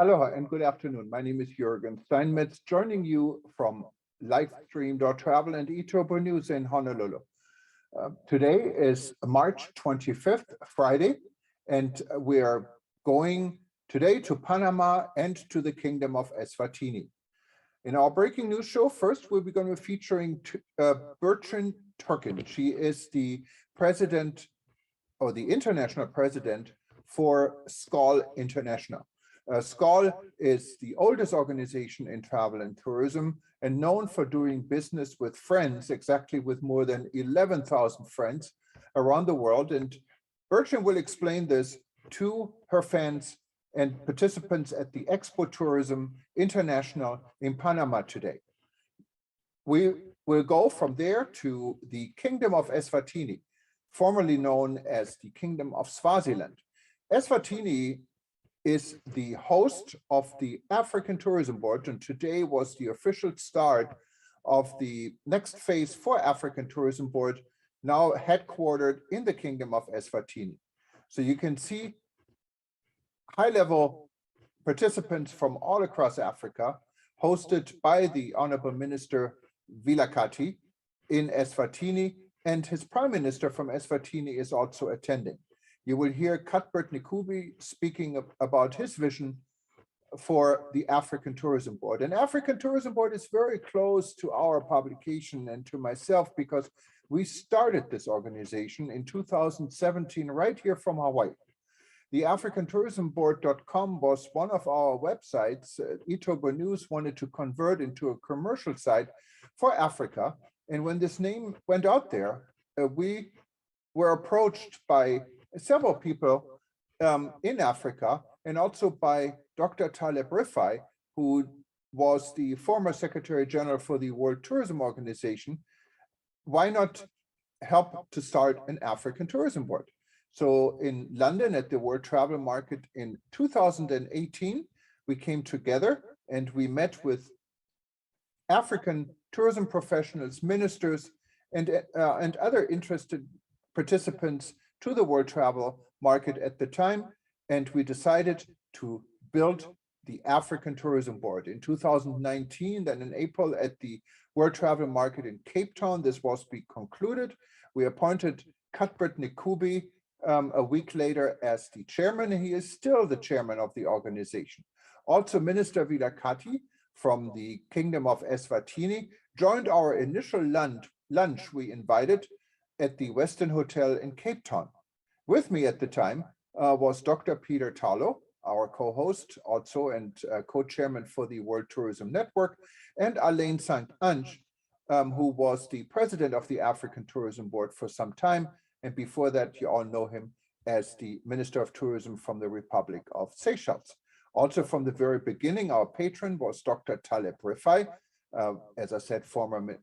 Aloha and good afternoon. My name is Jürgen Steinmetz, joining you from livestream.travel and eTurbo News in Honolulu. Today is March 25th, Friday, and we are going today to Panama and to the Kingdom of Eswatini. In our breaking news show, first we'll be going to be featuring Bertrand Turkin. She is the president or the international president for SCOL International. SCOL is the oldest organization in travel and tourism and known for doing business with friends, exactly with more than 11,000 friends around the world. And Bertrand will explain this to her fans and participants at the Expo Tourism International in Panama today. We will go from there to the Kingdom of Eswatini, formerly known as the Kingdom of Swaziland. Eswatini is the host of the African Tourism Board, and today was the official start of the next phase for African Tourism Board, now headquartered in the Kingdom of Eswatini. So you can see high-level participants from all across Africa, hosted by the Honorable Minister Vilakazi in Eswatini, and his Prime Minister from Eswatini is also attending. You will hear Cuthbert Nkubi speaking about his vision for the African Tourism Board. And African Tourism Board is very close to our publication and to myself because we started this organization in 2017 right here from Hawaii. The AfricanTourismBoard.com was one of our websites. eTurbo News wanted to convert into a commercial site for Africa. And when this name went out there, we were approached by several people in Africa and also by Dr. Taleb Rifai, who was the former Secretary General for the World Tourism Organization. Why not help to start an African Tourism Board? So in London at the World Travel Market in 2018, we came together and we met with African tourism professionals, ministers, and other interested participants to the World Travel Market at the time. And we decided to build the African Tourism Board in 2019. Then in April at the World Travel Market in Cape Town, this was be concluded. We appointed Cuthbert Nkubi a week later as the chairman. He is still the chairman of the organization. Also, Minister Vilakazi from the Kingdom of Eswatini joined our initial lunch we invited at the Westin Hotel in Cape Town. With me at the time was Dr. Peter Talo, our co-host also and co-chairman for the World Tourism Network, and Alain Saint-Ange, who was the president of the African Tourism Board for some time. And before that, you all know him as the Minister of Tourism from the Republic of Seychelles. Also from the very beginning, our patron was Dr. Taleb Rifai, as I said, former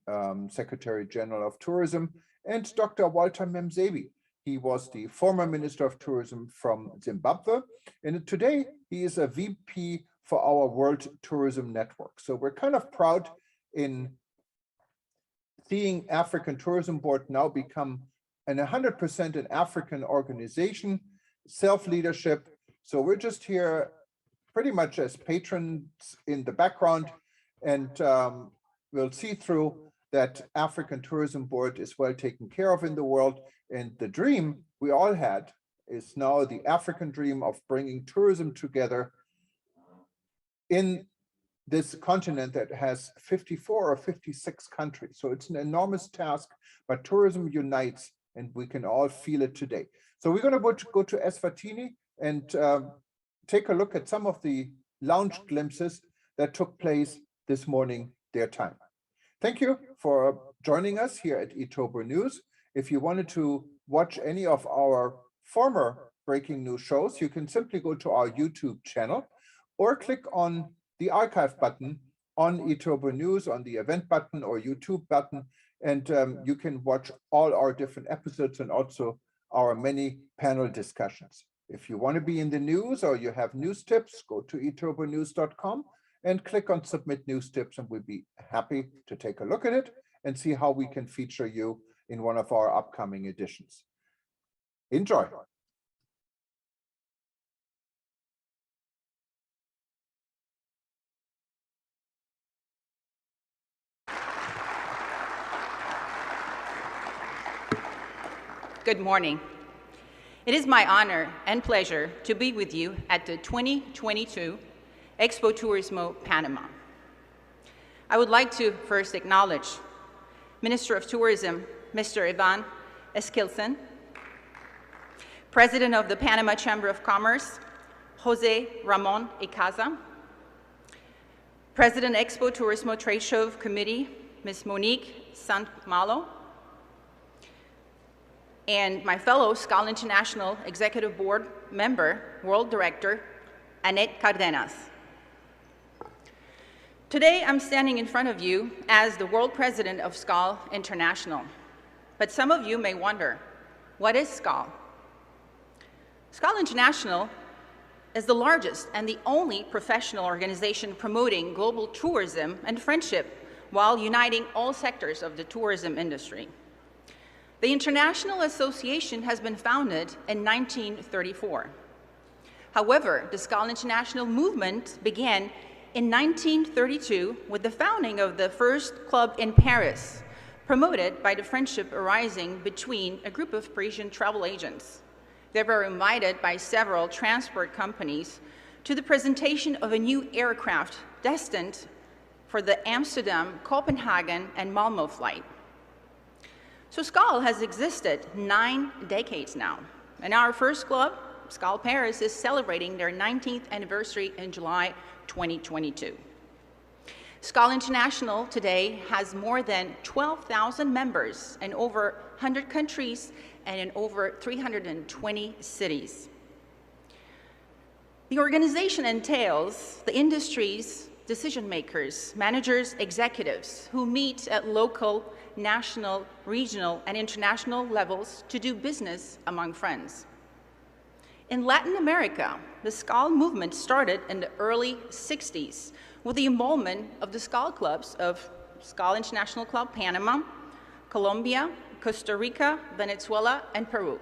Secretary General of Tourism, and Dr. Walter Memzebi. He was the former Minister of Tourism from Zimbabwe. And today he is a VP for our World Tourism Network. So we're kind of proud in seeing African Tourism Board now become 100% an African organization, self-leadership. So we're just here pretty much as patrons in the background, and we'll see through that African Tourism Board is well taken care of in the world. And the dream we all had is now the African dream of bringing tourism together in this continent that has 54 or 56 countries. So it's an enormous task, but tourism unites and we can all feel it today. So we're going to go to Eswatini and take a look at some of the lounge glimpses that took place this morning, their time. Thank you for joining us here at eTurbo News. If you wanted to watch any of our former breaking news shows, you can simply go to our YouTube channel or click on the archive button on eTurbo News, on the event button or YouTube button, and you can watch all our different episodes and also our many panel discussions. If you want to be in the news or you have news tips, go to eTurboNews.com and click on Submit News Tips, and we'll be happy to take a look at it and see how we can feature you in one of our upcoming editions. Enjoy. Good morning. It is my honor and pleasure to be with you at the 2022 Expo Turismo Panama. I would like to first acknowledge Minister of Tourism, Mr. Ivan Eskilsson, President of the Panama Chamber of Commerce, Jose Ramon Icaza, President Expo Turismo Trade Show Committee, Ms. Monique Sant-Malo, and my fellow SCAL International Executive Board member, World Director, Annette Cardenas. Today, I'm standing in front of you as the World President of SCAL International. But some of you may wonder, what is SCAL? SCAL International is the largest and the only professional organization promoting global tourism and friendship while uniting all sectors of the tourism industry. The International Association has been founded in 1934. However, the SCAL International movement began in 1932 with the founding of the first club in Paris, promoted by the friendship arising between a group of Parisian travel agents. They were invited by several transport companies to the presentation of a new aircraft destined for the Amsterdam, Copenhagen, and Malmö flight. So SCAL has existed 9 decades now, and our first club, SCAL Paris, is celebrating their 19th anniversary in July 2022. SCAL International today has more than 12,000 members in over 100 countries and in over 320 cities. The organization entails the industry's decision makers, managers, executives who meet at local, national, regional, and international levels to do business among friends. In Latin America, the SCAL movement started in the early 60s with the involvement of the SCAL clubs of SCAL International Club Panama, Colombia, Costa Rica, Venezuela, and Peru.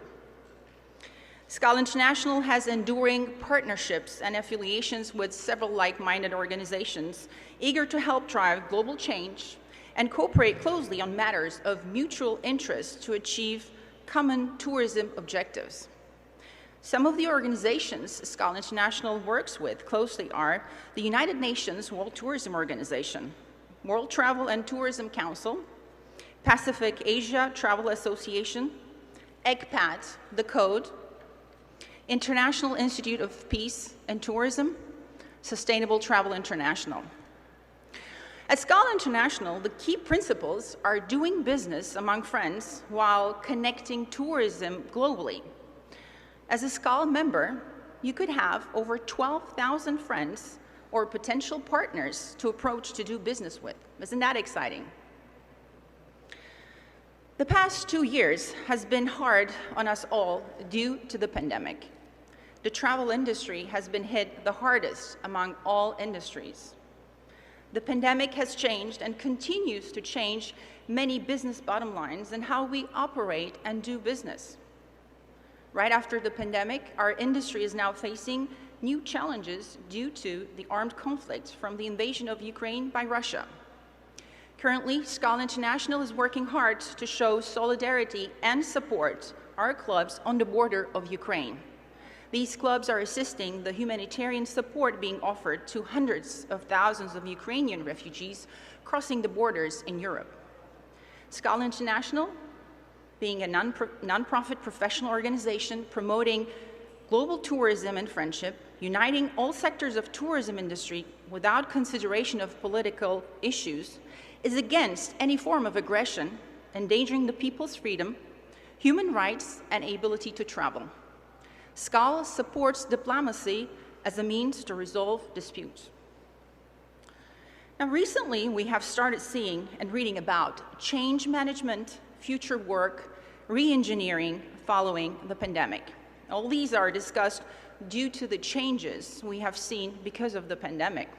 SCAL International has enduring partnerships and affiliations with several like-minded organizations eager to help drive global change and cooperate closely on matters of mutual interest to achieve common tourism objectives. Some of the organizations SCAL International works with closely are the United Nations World Tourism Organization, World Travel and Tourism Council, Pacific Asia Travel Association, ECPAT, The Code, International Institute of Peace and Tourism, Sustainable Travel International. At SCAL International, the key principles are doing business among friends while connecting tourism globally. As a SCAL member, you could have over 12,000 friends or potential partners to approach to do business with. Isn't that exciting? The past 2 years has been hard on us all due to the pandemic. The travel industry has been hit the hardest among all industries. The pandemic has changed and continues to change many business bottom lines and how we operate and do business. Right after the pandemic, our industry is now facing new challenges due to the armed conflict from the invasion of Ukraine by Russia. Currently, SCAL International is working hard to show solidarity and support our clubs on the border of Ukraine. These clubs are assisting the humanitarian support being offered to hundreds of thousands of Ukrainian refugees crossing the borders in Europe. SCAL International, being a non-profit professional organization promoting global tourism and friendship, uniting all sectors of tourism industry without consideration of political issues, is against any form of aggression, endangering the people's freedom, human rights, and ability to travel. SCAL supports diplomacy as a means to resolve disputes. Now, recently, we have started seeing and reading about change management, future work, re-engineering following the pandemic. All these are discussed due to the changes we have seen because of the pandemic.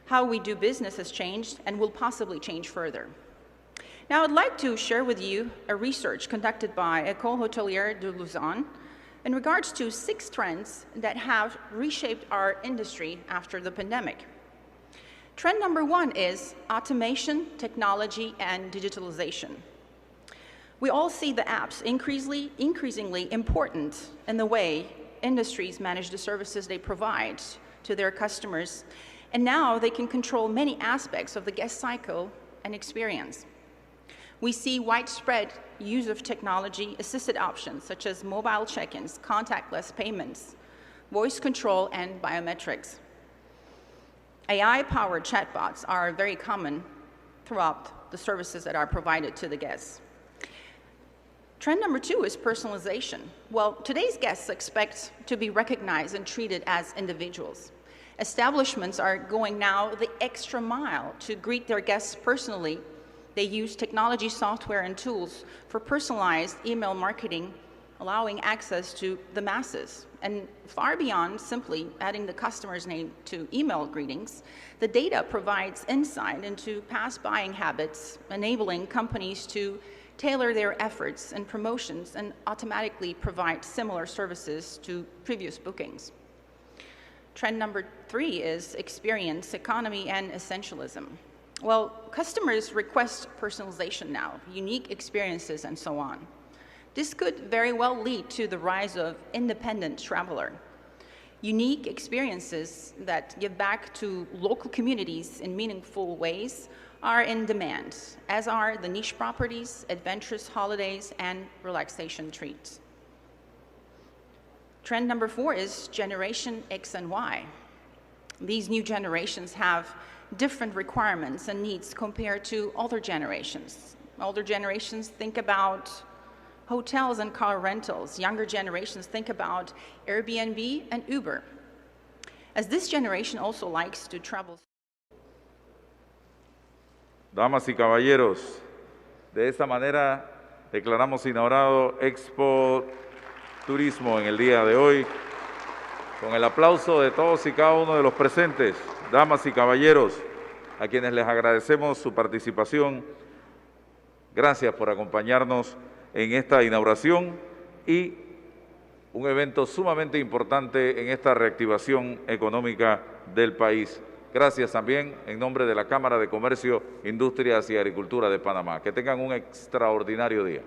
How we do business has changed and will possibly change further. Now, I'd like to share with you a research conducted by École Hôtelière de Lausanne in regards to 6 trends that have reshaped our industry after the pandemic. Trend number 1 is automation, technology, and digitalization. We all see the apps increasingly important in the way industries manage the services they provide to their customers, and now they can control many aspects of the guest cycle and experience. We see widespread use of technology-assisted options such as mobile check-ins, contactless payments, voice control, and biometrics. AI-powered chatbots are very common throughout the services that are provided to the guests. Trend number 2 is personalization. Well, today's guests expect to be recognized and treated as individuals. Establishments are going now the extra mile to greet their guests personally. They use technology software and tools for personalized email marketing, allowing access to the masses. And far beyond simply adding the customer's name to email greetings, the data provides insight into past buying habits, enabling companies to tailor their efforts and promotions and automatically provide similar services to previous bookings. Trend number 3 is experience economy and essentialism. Well, customers request personalization now, unique experiences, and so on. This could very well lead to the rise of independent traveler. Unique experiences that give back to local communities in meaningful ways are in demand, as are the niche properties, adventurous holidays, and relaxation treats. Trend number 4 is Generation X and Y. These new generations have different requirements and needs compared to older generations. Older generations think about hotels and car rentals. Younger generations think about Airbnb and Uber. As this generation also likes to travel. Damas y caballeros, de esta manera declaramos inaugurado Expo Turismo en el día de hoy, con el aplauso de todos y cada uno de los presentes, damas y caballeros, a quienes les agradecemos su participación. Gracias por acompañarnos en esta inauguración y un evento sumamente importante en esta reactivación económica del país. Gracias también en nombre de la Cámara de Comercio, Industrias y Agricultura de Panamá. Que tengan un extraordinario día.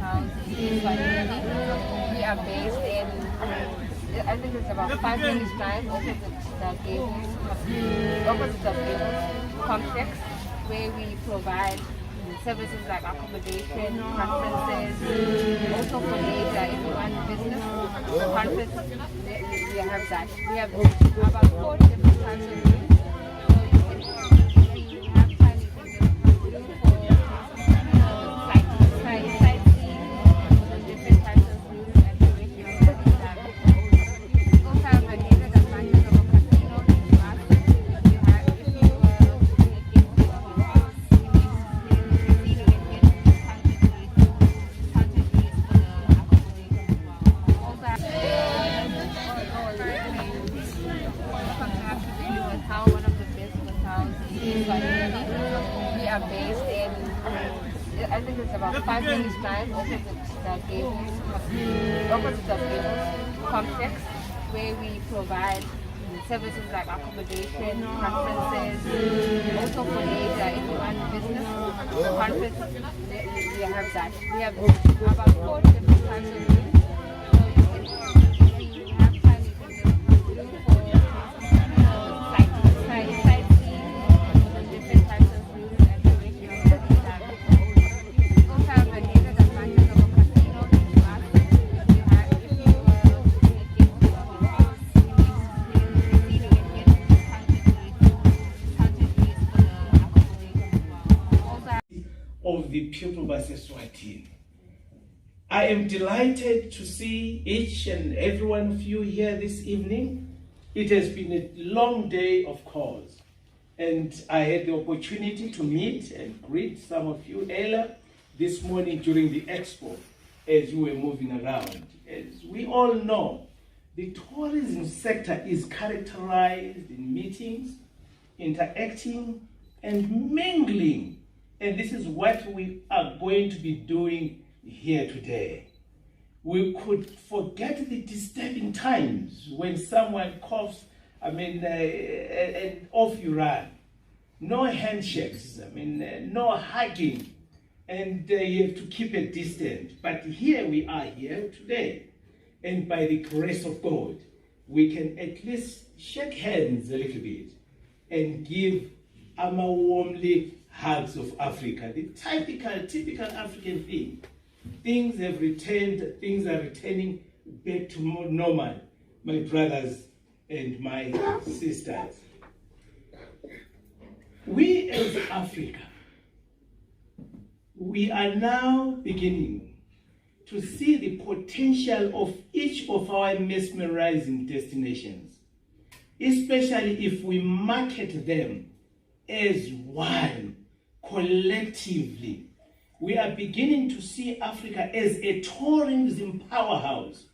house in Swahili. We are based in, I think it's about 5 minutes drive opposite the Gables complex, where we provide services like accommodation, conferences, also for later if you want business, conference, we have that. We have about 4 different types of rooms. So if you have time, you can just come through for sightseeing, different types of rooms and the way you can that. We also have an added advantage of a casino to us. You have, if you we are based in, I think it's about 5 minutes drive opposite the Gables complex, where we provide services like accommodation, conferences, also for later if you want business, conference, we have that. We have about 4 different types of rooms. So if you have time, you can just come through for sightseeing, different types of rooms and the way you can that. We also have an added advantage of a casino to us. You have, if you of the people by Eswatini. I am delighted to see each and every one of you here this evening. It has been a long day, of course, and I had the opportunity to meet and greet some of you earlier this morning during the expo as you were moving around. As we all know, the tourism sector is characterized in meetings, interacting, and mingling. And this is what we are going to be doing here today. We could forget the disturbing times when someone coughs, and off you run. No handshakes, no hugging, and you have to keep a distance. But here we are here today. And by the grace of God, we can at least shake hands a little bit and give warmly hugs of Africa, the typical African thing. Things have returned, things are returning back to more normal, my brothers and my sisters. We as Africa, we are now beginning to see the potential of each of our mesmerizing destinations, especially if we market them as one, collectively. We are beginning to see Africa as a tourism powerhouse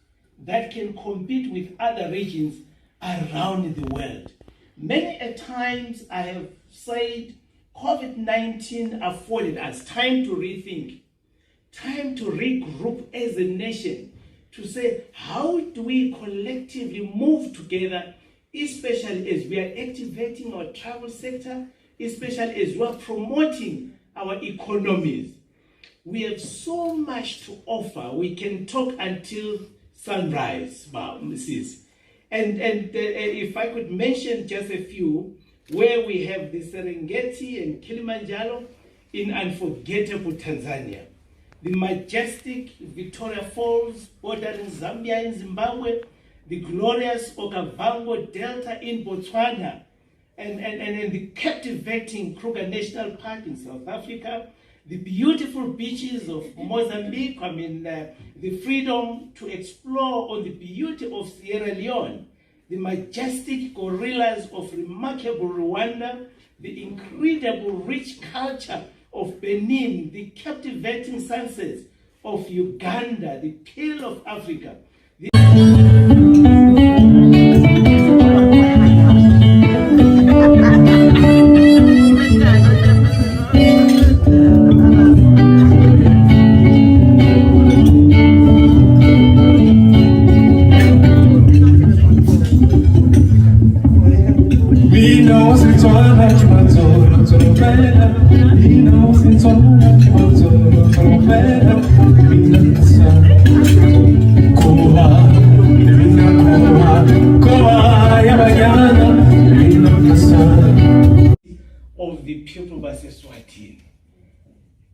that can compete with other regions around the world. Many a times I have said COVID-19 afforded us time to rethink, time to regroup as a nation, to say, how do we collectively move together, especially as we are activating our travel sector, especially as we are promoting our economies. We have so much to offer. We can talk until sunrise, Mrs. And if I could mention just a few, where we have the Serengeti and Kilimanjaro in unforgettable Tanzania, the majestic Victoria Falls bordering Zambia and Zimbabwe, the glorious Okavango Delta in Botswana, and the captivating Kruger National Park in South Africa, the beautiful beaches of Mozambique, the freedom to explore on the beauty of Sierra Leone, the majestic gorillas of remarkable Rwanda, the incredible rich culture of Benin, the captivating sunsets of Uganda, the Pearl of Africa. He knows it's all lwase-Swatini.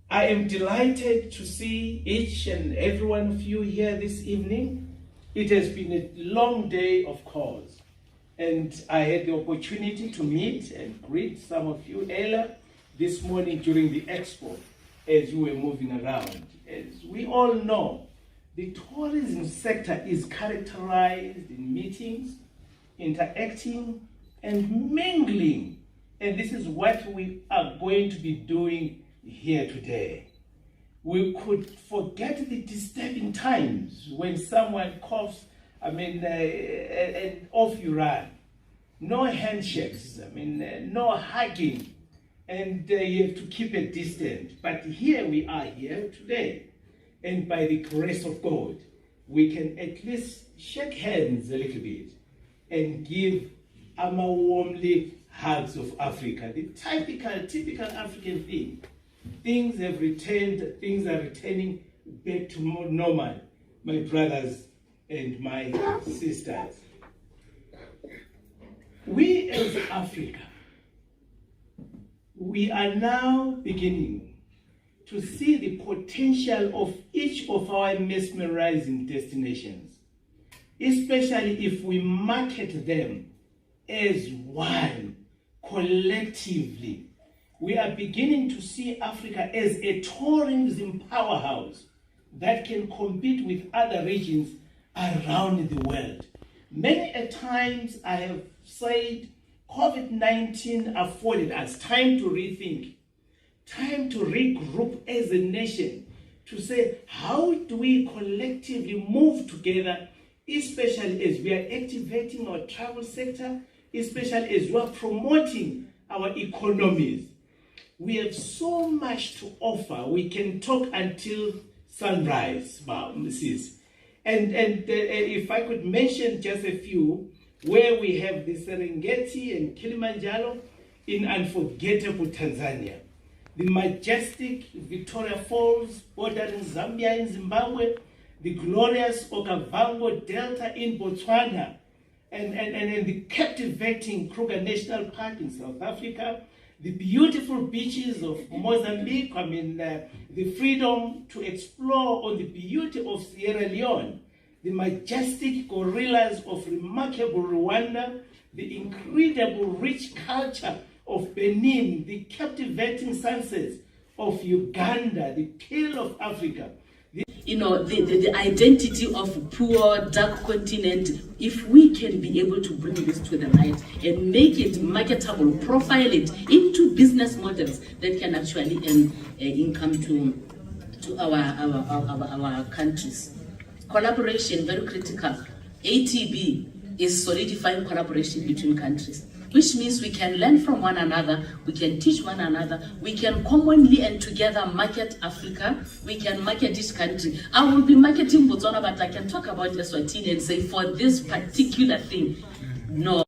I am delighted to see each and every one of you here this evening. It has been a long day, of course, and I had the opportunity to meet and greet some of you earlier this morning during the expo as you were moving around. As we all know, the tourism sector is characterized in meetings, interacting, and mingling. And this is what we are going to be doing here today. We could forget the disturbing times when someone coughs, and off you run. No handshakes, no hugging, and you have to keep a distance. But here we are here today. And by the grace of God, we can at least shake hands a little bit and give warmly hugs of Africa. The typical African thing. Things have returned, things are returning back to more normal, my brothers and my sisters. We as Africa, we are now beginning to see the potential of each of our mesmerizing destinations, especially if we market them as one, collectively. We are beginning to see Africa as a tourism powerhouse that can compete with other regions around the world. Many a times I have said COVID-19 afforded us time to rethink, time to regroup as a nation, to say, how do we collectively move together, especially as we are activating our travel sector, especially as we are promoting our economies. We have so much to offer. We can talk until sunrise, Mrs. And if I could mention just a few, where we have the Serengeti and Kilimanjaro in unforgettable Tanzania, the majestic Victoria Falls bordering Zambia and Zimbabwe, the glorious Okavango Delta in Botswana, and the captivating Kruger National Park in South Africa, the beautiful beaches of Mozambique, the freedom to explore on the beauty of Sierra Leone, the majestic gorillas of remarkable Rwanda, the incredible rich culture of Benin, the captivating sunsets of Uganda, the Pearl of Africa. The identity of poor, dark continent, if we can be able to bring this to the light and make it marketable, profile it into business models that can actually earn income to our countries. Collaboration, very critical. ATB is solidifying collaboration between countries, which means we can learn from one another, we can teach one another, we can commonly and together market Africa, we can market each country. I will be marketing Botswana, but I can talk about Eswatini and say, for this particular thing, no.